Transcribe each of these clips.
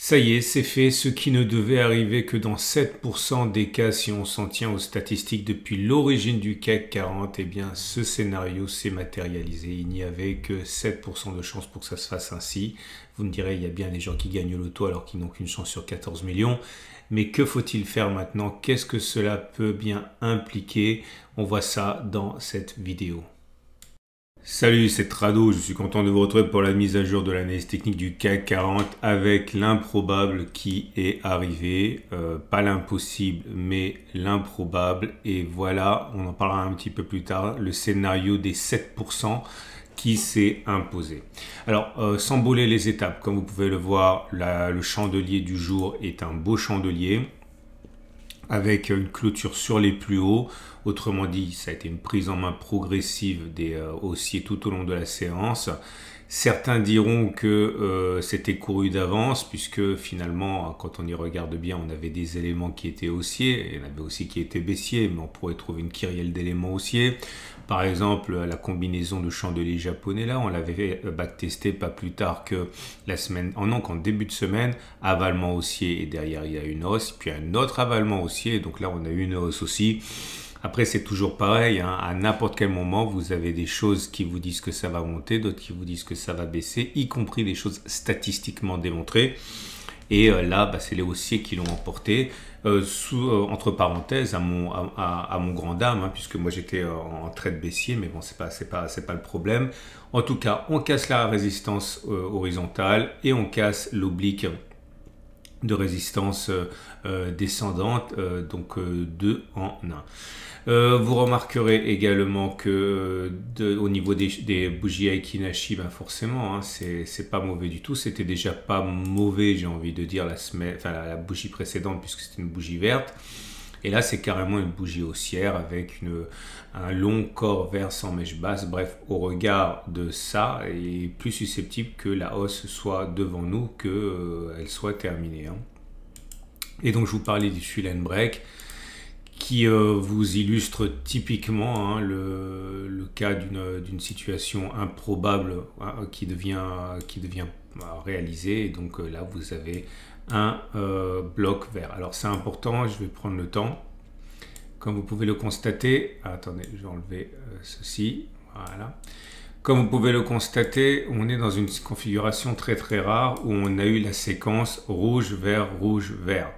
Ça y est, c'est fait, ce qui ne devait arriver que dans 7% des cas si on s'en tient aux statistiques depuis l'origine du CAC 40, eh bien ce scénario s'est matérialisé. Il n'y avait que 7% de chance pour que ça se fasse ainsi. Vous me direz, il y a bien des gens qui gagnent au loto alors qu'ils n'ont qu'une chance sur 14 millions. Mais que faut-il faire maintenant? Qu'est-ce que cela peut bien impliquer? On voit ça dans cette vidéo. Salut, c'est Trado, je suis content de vous retrouver pour la mise à jour de l'analyse technique du CAC 40 avec l'improbable qui est arrivé, pas l'impossible mais l'improbable, et voilà, on en parlera un petit peu plus tard, le scénario des 7% qui s'est imposé. Alors, sans brûler les étapes, comme vous pouvez le voir, le chandelier du jour est un beau chandelier avec une clôture sur les plus hauts. Autrement dit, ça a été une prise en main progressive des haussiers tout au long de la séance. Certains diront que c'était couru d'avance, puisque finalement, quand on y regarde bien, on avait des éléments qui étaient haussiers, et il y en avait aussi qui étaient baissiers, mais on pourrait trouver une kyrielle d'éléments haussiers. Par exemple, la combinaison de chandeliers japonais, là, on l'avait backtesté pas plus tard que la semaine, qu'en début de semaine, avalement haussier, et derrière il y a une hausse, puis un autre avalement haussier, donc là on a eu une hausse aussi. Après, c'est toujours pareil, hein, à n'importe quel moment, vous avez des choses qui vous disent que ça va monter, d'autres qui vous disent que ça va baisser, y compris des choses statistiquement démontrées. Et là, c'est les haussiers qui l'ont emporté, entre parenthèses, à mon grand dam, hein, puisque moi j'étais en trade baissier, mais bon, c'est pas le problème. En tout cas, on casse la résistance horizontale et on casse l'oblique de résistance descendante, donc 2 en 1. Vous remarquerez également que au niveau des bougies Aiki-Nashi, forcément, hein, c'est pas mauvais du tout. C'était déjà pas mauvais, j'ai envie de dire, la bougie précédente, puisque c'était une bougie verte. Et là, c'est carrément une bougie haussière avec un long corps vert sans mèche basse. Bref, au regard de ça, il est plus susceptible que la hausse soit devant nous qu'elle soit terminée, hein. Et donc, je vous parlais du Swell and Break qui vous illustre typiquement, hein, le cas d'une situation improbable, hein, qui devient réalisée. Et donc là, vous avez un bloc vert. Alors c'est important, je vais prendre le temps. Comme vous pouvez le constater, attendez, je vais enlever ceci, voilà. Comme vous pouvez le constater, on est dans une configuration très rare où on a eu la séquence rouge, vert, vert.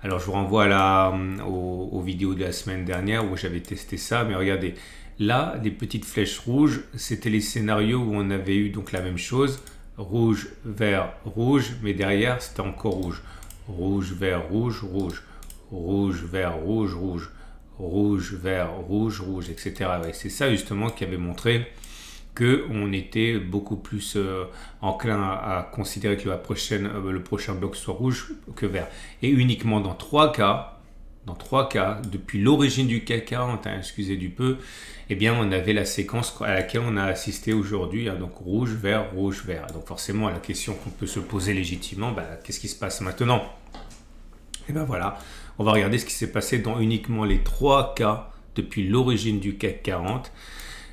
Alors je vous renvoie aux vidéos de la semaine dernière où j'avais testé ça, mais regardez, là, les petites flèches rouges, c'était les scénarios où on avait eu donc la même chose. Rouge, vert, rouge, mais derrière c'était encore rouge. Rouge, vert, rouge, rouge. Rouge, vert, rouge, rouge. Rouge, vert, rouge, rouge, etc. Ouais, c'est ça justement qui avait montré qu'on était beaucoup plus enclin à considérer que le prochain bloc soit rouge que vert. Et uniquement dans 3 cas, depuis l'origine du CAC 40, hein, excusez du peu, eh bien on avait la séquence à laquelle on a assisté aujourd'hui, hein, donc rouge, vert, rouge, vert. Donc forcément, la question qu'on peut se poser légitimement, qu'est-ce qui se passe maintenant? Et bien voilà, on va regarder ce qui s'est passé dans uniquement les 3 cas depuis l'origine du CAC 40.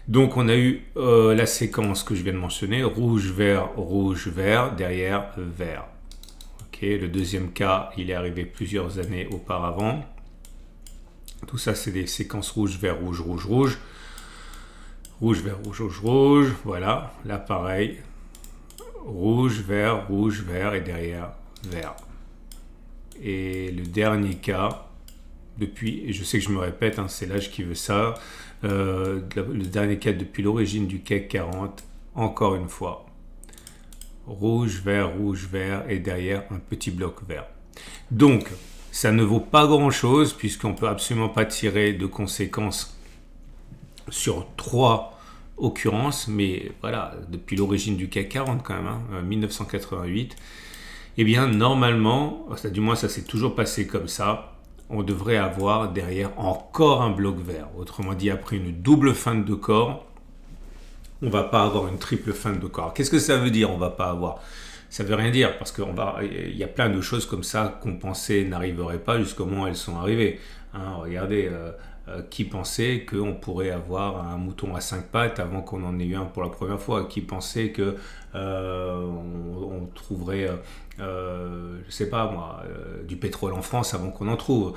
Donc on a eu la séquence que je viens de mentionner, rouge, vert, derrière vert. Ok, le deuxième cas, il est arrivé plusieurs années auparavant. Tout ça, c'est des séquences rouge, vert, rouge, rouge, rouge. Rouge, vert, rouge, rouge, rouge. Voilà, là pareil. Rouge, vert, et derrière vert. Et le dernier cas, depuis, je sais que je me répète, hein, c'est l'âge qui veut ça, le dernier cas depuis l'origine du CAC 40, encore une fois, rouge, vert, et derrière un petit bloc vert. Donc, ça ne vaut pas grand-chose, puisqu'on ne peut absolument pas tirer de conséquences sur 3 occurrences, mais voilà, depuis l'origine du CAC 40 quand même, hein, 1988, eh bien, normalement, du moins ça s'est toujours passé comme ça, on devrait avoir derrière encore un bloc vert. Autrement dit, après une double feinte de corps, on ne va pas avoir une triple feinte de corps. Qu'est-ce que ça veut dire, on ne va pas avoir? Ça ne veut rien dire, parce qu'il y a plein de choses comme ça qu'on pensait n'arriveraient pas jusqu'au moment où elles sont arrivées. Hein, regardez, Qui pensait qu'on pourrait avoir un mouton à 5 pattes avant qu'on en ait eu un pour la première fois? Qui pensait que on trouverait, je sais pas moi, du pétrole en France avant qu'on en trouve?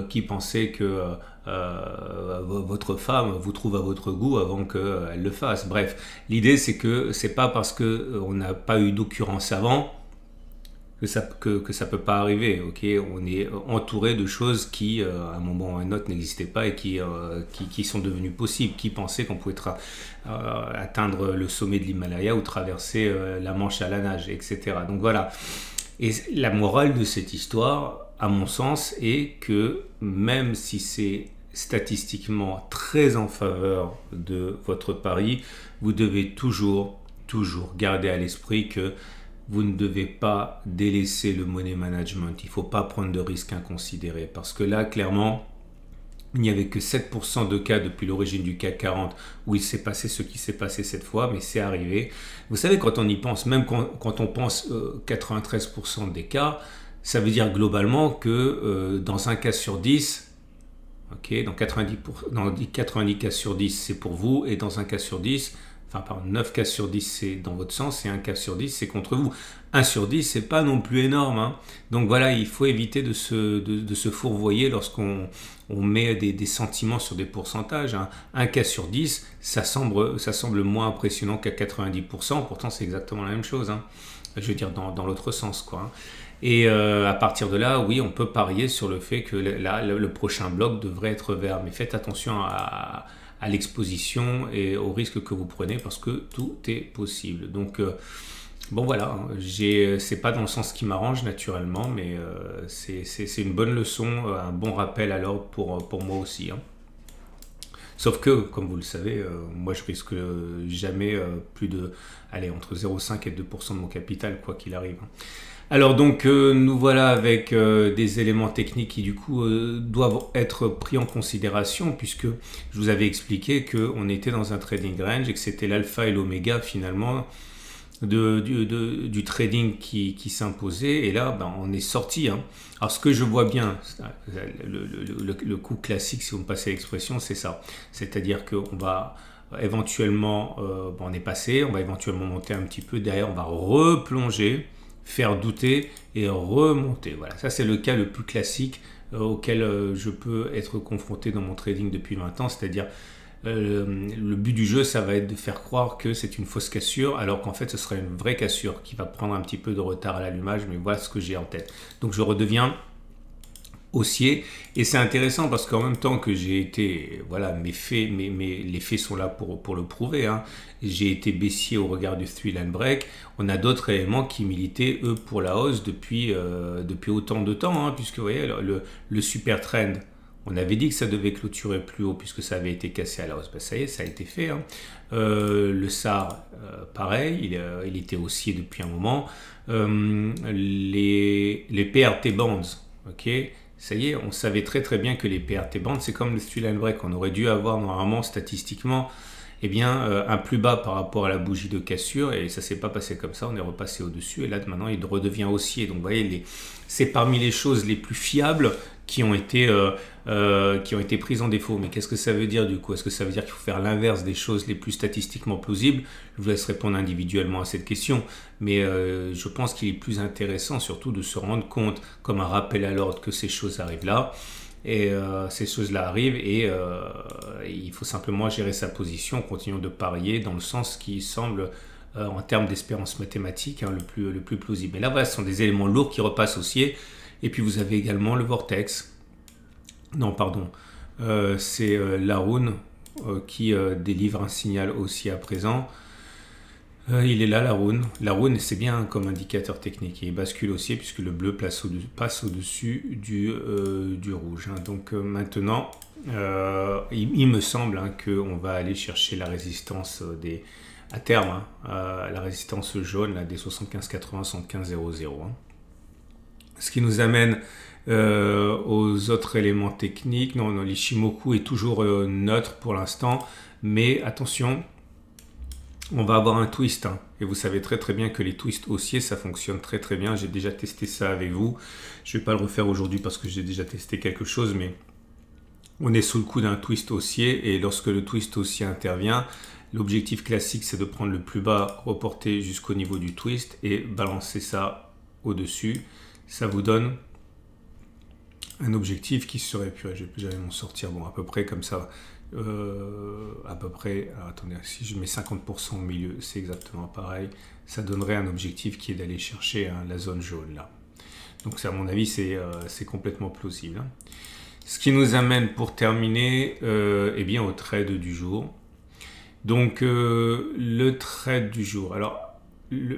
Qui pensait que votre femme vous trouve à votre goût avant qu'elle le fasse? Bref, l'idée c'est que c'est pas parce que on n'a pas eu d'occurrence avant que ça peut pas arriver, ok? On est entouré de choses qui, à un moment ou à un autre, n'existaient pas et qui sont devenues possibles. Qui pensait qu'on pouvait atteindre le sommet de l'Himalaya ou traverser la Manche à la nage, etc. Donc voilà. Et la morale de cette histoire, à mon sens, est que même si c'est statistiquement très en faveur de votre pari, vous devez toujours garder à l'esprit que vous ne devez pas délaisser le money management. Il ne faut pas prendre de risques inconsidérés. Parce que là, clairement, il n'y avait que 7% de cas depuis l'origine du CAC 40 où il s'est passé ce qui s'est passé cette fois, mais c'est arrivé. Vous savez, quand on y pense, même quand on pense 93% des cas, ça veut dire globalement que dans un cas sur 10, okay, dans 90 cas sur 10, c'est pour vous, et dans un cas sur 10, enfin, par 9 cas sur 10, c'est dans votre sens, et 1 cas sur 10, c'est contre vous. 1 sur 10, c'est pas non plus énorme, hein. Donc voilà, il faut éviter de se fourvoyer lorsqu'on met des sentiments sur des pourcentages, hein. 1 cas sur 10, ça semble moins impressionnant qu'à 90%, pourtant c'est exactement la même chose, hein. Je veux dire dans l'autre sens, quoi, hein. Et à partir de là, oui, on peut parier sur le fait que le prochain bloc devrait être vert. Mais faites attention à l'exposition et au risque que vous prenez parce que tout est possible. Donc, bon voilà, hein, c'est pas dans le sens qui m'arrange naturellement, mais c'est une bonne leçon, un bon rappel alors pour moi aussi, hein. Sauf que, comme vous le savez, moi je risque jamais plus de, allez, entre 0,5 et 2% de mon capital, quoi qu'il arrive, hein. Alors donc nous voilà avec des éléments techniques qui du coup doivent être pris en considération puisque je vous avais expliqué qu'on était dans un trading range et que c'était l'alpha et l'oméga finalement du trading qui s'imposait, et là ben, on est sorti, hein. Alors ce que je vois bien, le coup classique si vous me passez l'expression, c'est ça, c'est-à-dire qu'on va éventuellement, on est passé, on va éventuellement monter un petit peu, derrière on va replonger, faire douter et remonter. Voilà, ça c'est le cas le plus classique auquel je peux être confronté dans mon trading depuis 20 ans, c'est-à-dire le but du jeu, ça va être de faire croire que c'est une fausse cassure, alors qu'en fait ce serait une vraie cassure qui va prendre un petit peu de retard à l'allumage, mais voilà ce que j'ai en tête. Donc je redeviens haussier, et c'est intéressant parce qu'en même temps que j'ai été, voilà, les faits sont là pour le prouver, hein. J'ai été baissier au regard du three line break. On a d'autres éléments qui militaient eux pour la hausse depuis autant de temps, hein, puisque vous voyez le super trend, on avait dit que ça devait clôturer plus haut puisque ça avait été cassé à la hausse. Ben, ça y est, ça a été fait, hein. Le SAR, pareil, il était haussier depuis un moment. Les PRT bonds, ok. Ça y est, on savait très très bien que les PRT bands, c'est comme le three line break. On aurait dû avoir normalement statistiquement, eh bien, un plus bas par rapport à la bougie de cassure, et ça s'est pas passé comme ça. On est repassé au-dessus, et là maintenant il redevient haussier. Donc vous voyez, c'est parmi les choses les plus fiables qui ont été prises en défaut. Mais qu'est-ce que ça veut dire du coup? Est-ce que ça veut dire qu'il faut faire l'inverse des choses les plus statistiquement plausibles? Je vous laisse répondre individuellement à cette question, mais je pense qu'il est plus intéressant surtout de se rendre compte, comme un rappel à l'ordre, que ces choses arrivent là, et ces choses-là arrivent, et il faut simplement gérer sa position en continuant de parier dans le sens qui semble, en termes d'espérance mathématique, hein, le plus plausible. Mais là, voilà, ce sont des éléments lourds qui repassent haussier. Et puis vous avez également le vortex. Non, pardon. C'est l'Haroun qui délivre un signal haussier à présent. Il est là, l'Haroun. L'Haroun, c'est bien comme indicateur technique. Il bascule haussier puisque le bleu passe au-dessus du rouge, hein. Donc maintenant, il me semble, hein, qu'on va aller chercher la résistance à terme, hein, la résistance jaune là, des 75,80, 75,00, hein. Ce qui nous amène aux autres éléments techniques. Non, l'Ishimoku est toujours neutre pour l'instant, mais attention, on va avoir un twist, hein. Et vous savez très très bien que les twists haussiers, ça fonctionne très très bien. J'ai déjà testé ça avec vous. Je ne vais pas le refaire aujourd'hui parce que j'ai déjà testé quelque chose, mais on est sous le coup d'un twist haussier et lorsque le twist haussier intervient, l'objectif classique c'est de prendre le plus bas, reporter jusqu'au niveau du twist et balancer ça au-dessus. Ça vous donne un objectif qui serait, puis j'allais m'en sortir, bon à peu près comme ça, à peu près, alors attendez, si je mets 50% au milieu, c'est exactement pareil, ça donnerait un objectif qui est d'aller chercher la zone jaune là. Donc à mon avis c'est complètement plausible. Hein. Ce qui nous amène pour terminer eh bien, au trade du jour. Donc le trade du jour. Alors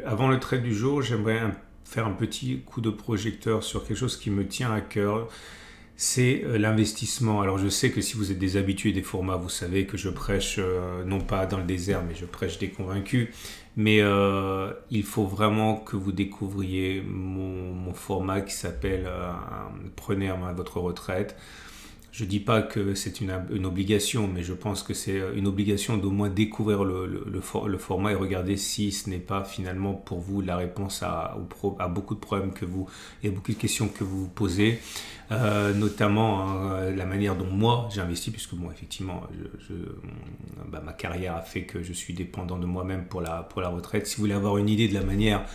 avant le trade du jour, j'aimerais faire un petit coup de projecteur sur quelque chose qui me tient à cœur. C'est l'investissement. Alors je sais que si vous êtes des habitués des formats, vous savez que je prêche non pas dans le désert, mais je prêche des convaincus. Mais il faut vraiment que vous découvriez mon format qui s'appelle Prenez en main votre retraite. Je ne dis pas que c'est une obligation, mais je pense que c'est une obligation d'au moins découvrir le format et regarder si ce n'est pas finalement pour vous la réponse à beaucoup de problèmes et beaucoup de questions que vous vous posez, notamment la manière dont moi j'ai investi, puisque bon, effectivement, ma carrière a fait que je suis dépendant de moi-même pour la retraite. Si vous voulez avoir une idée de la manière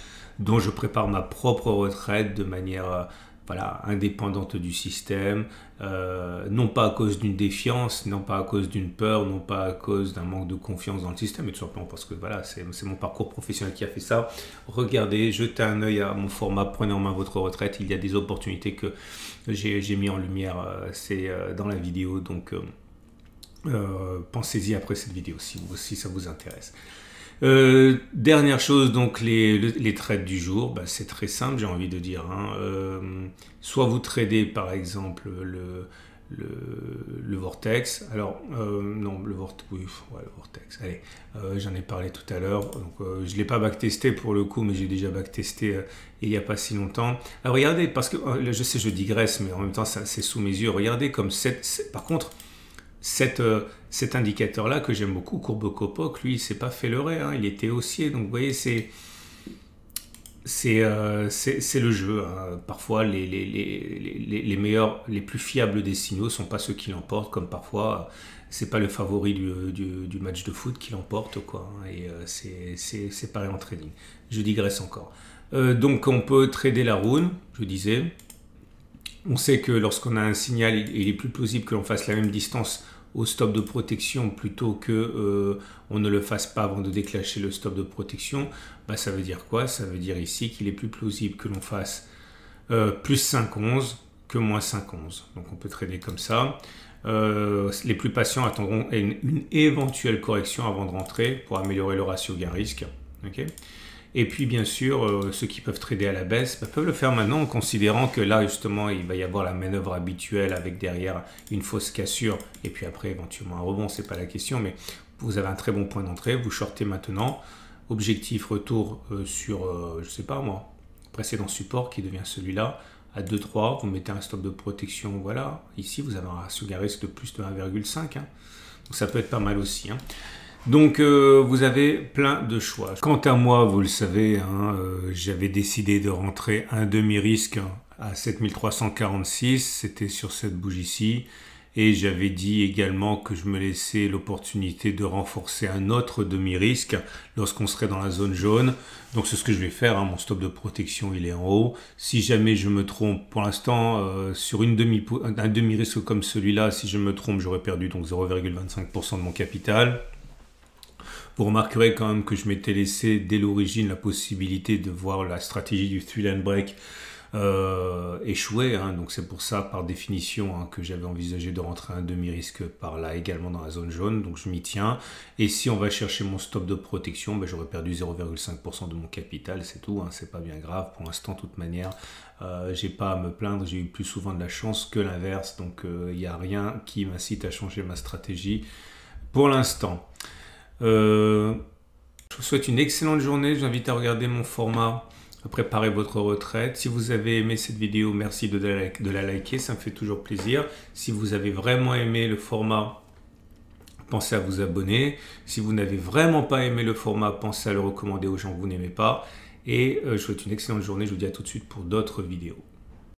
dont je prépare ma propre retraite de manière voilà, indépendante du système, non pas à cause d'une défiance, non pas à cause d'une peur, non pas à cause d'un manque de confiance dans le système, mais tout simplement parce que voilà, c'est mon parcours professionnel qui a fait ça. Regardez, jetez un œil à mon format, prenez en main votre retraite, il y a des opportunités que j'ai mis en lumière, c'est dans la vidéo, donc pensez-y après cette vidéo si ça vous intéresse. Dernière chose, donc les trades du jour, bah, c'est très simple, j'ai envie de dire. Hein. Soit vous tradez par exemple le Vortex. Alors, non, le Vortex, oui, ouais, le Vortex. Allez, j'en ai parlé tout à l'heure. Je ne l'ai pas backtesté pour le coup, mais j'ai déjà backtesté il n'y a pas si longtemps. Alors, regardez, parce que je sais, je digresse, mais en même temps, c'est sous mes yeux. Regardez comme par contre, cet indicateur-là que j'aime beaucoup, courbe Copoc, lui, il s'est pas fait leurrer, hein, il était haussier. Donc, vous voyez, c'est le jeu. Hein. Parfois, les meilleurs, les plus fiables des signaux sont pas ceux qui l'emportent, comme parfois, c'est pas le favori du match de foot qui l'emporte, quoi. Hein, et c'est pareil en trading. Je digresse encore. Donc, on peut trader la rune, je disais. On sait que lorsqu'on a un signal, il est plus plausible que l'on fasse la même distance au stop de protection plutôt que on ne le fasse pas avant de déclencher le stop de protection. Bah, ça veut dire quoi? Ça veut dire ici qu'il est plus plausible que l'on fasse plus 5,11 que moins 5,11. Donc on peut trader comme ça. Les plus patients attendront une éventuelle correction avant de rentrer pour améliorer le ratio gain-risque. Okay. Et puis bien sûr, ceux qui peuvent trader à la baisse peuvent le faire maintenant en considérant que là justement il va y avoir la manœuvre habituelle avec derrière une fausse cassure et puis après éventuellement un rebond, c'est pas la question, mais vous avez un très bon point d'entrée, vous shortez maintenant, objectif retour sur, je sais pas moi, précédent support qui devient celui-là, à 2,3, vous mettez un stop de protection, voilà, ici vous avez un ratio gain-risque de plus de 1,5, hein. Donc ça peut être pas mal aussi, hein. Donc vous avez plein de choix. Quant à moi, vous le savez, hein, j'avais décidé de rentrer un demi-risque à 7346, c'était sur cette bougie-ci. Et j'avais dit également que je me laissais l'opportunité de renforcer un autre demi-risque lorsqu'on serait dans la zone jaune. Donc c'est ce que je vais faire, hein. Mon stop de protection il est en haut. Si jamais je me trompe, pour l'instant sur un demi-risque comme celui-là, si je me trompe, j'aurais perdu donc 0,25% de mon capital. Vous remarquerez quand même que je m'étais laissé dès l'origine la possibilité de voir la stratégie du three line break échouer, hein. Donc c'est pour ça par définition, hein, que j'avais envisagé de rentrer un demi-risque par là également dans la zone jaune, donc je m'y tiens. Et si on va chercher mon stop de protection, ben, j'aurais perdu 0,5% de mon capital, c'est tout, hein, c'est pas bien grave pour l'instant. De toute manière, j'ai pas à me plaindre, j'ai eu plus souvent de la chance que l'inverse, donc il n'y a rien qui m'incite à changer ma stratégie pour l'instant. Je vous souhaite une excellente journée, je vous invite à regarder mon format Préparez votre retraite. Si vous avez aimé cette vidéo, merci de la liker, ça me fait toujours plaisir. Si vous avez vraiment aimé le format, pensez à vous abonner. Si vous n'avez vraiment pas aimé le format, pensez à le recommander aux gens que vous n'aimez pas. Et je vous souhaite une excellente journée, je vous dis à tout de suite pour d'autres vidéos.